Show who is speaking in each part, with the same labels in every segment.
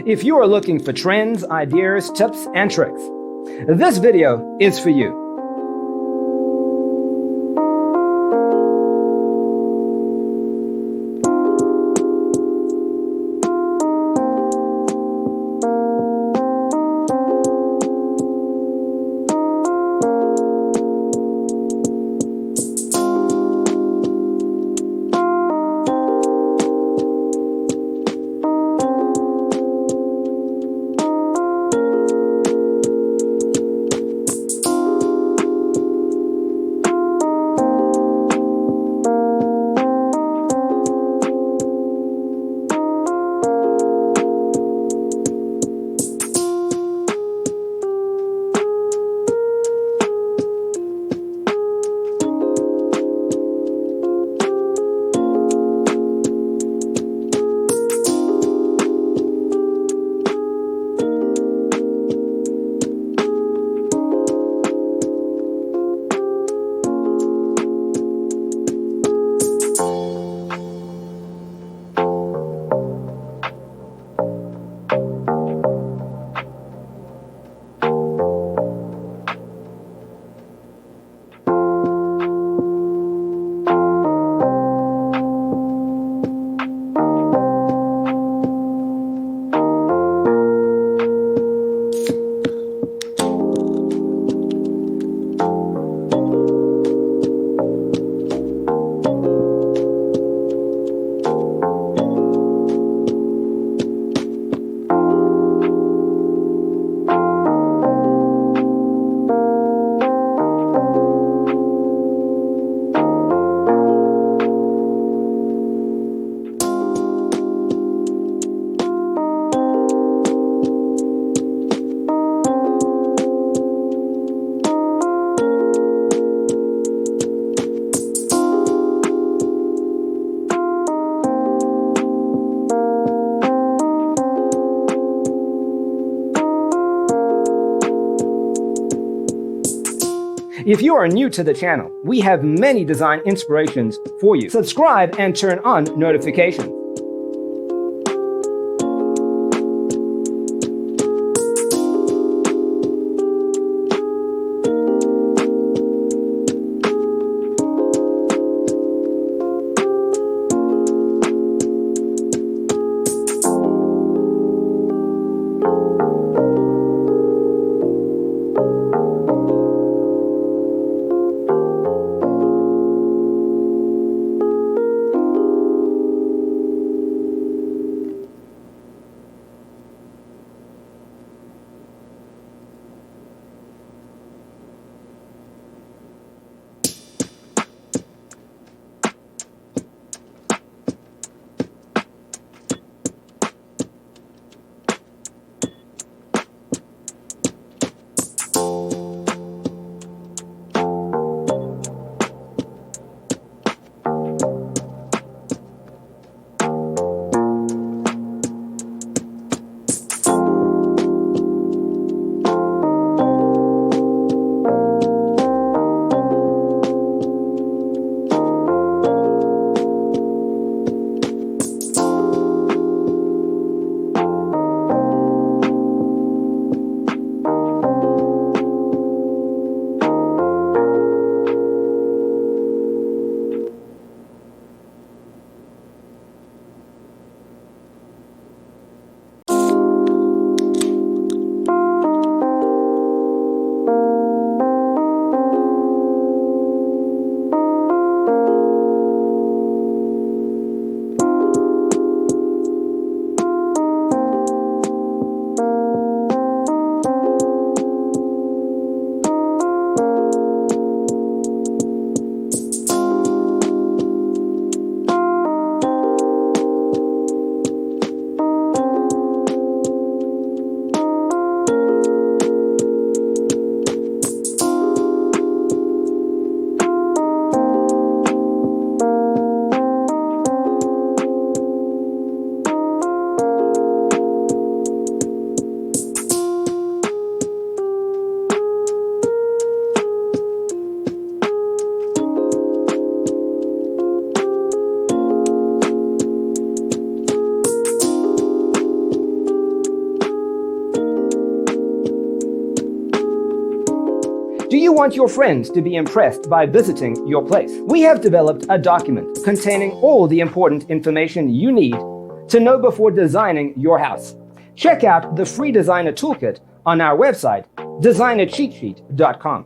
Speaker 1: If you are looking for trends, ideas, tips, and tricks, this video is for you. If you are new to the channel, we have many design inspirations for you. Subscribe and turn on notifications. Do you want your friends to be impressed by visiting your place? We have developed a document containing all the important information you need to know before designing your house. Check out the free designer toolkit on our website, designercheatsheet.com.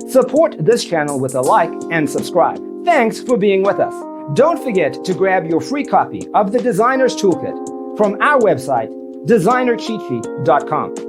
Speaker 1: Support this channel with a like and subscribe. Thanks for being with us. Don't forget to grab your free copy of the Designer's Toolkit from our website, designercheatsheet.com.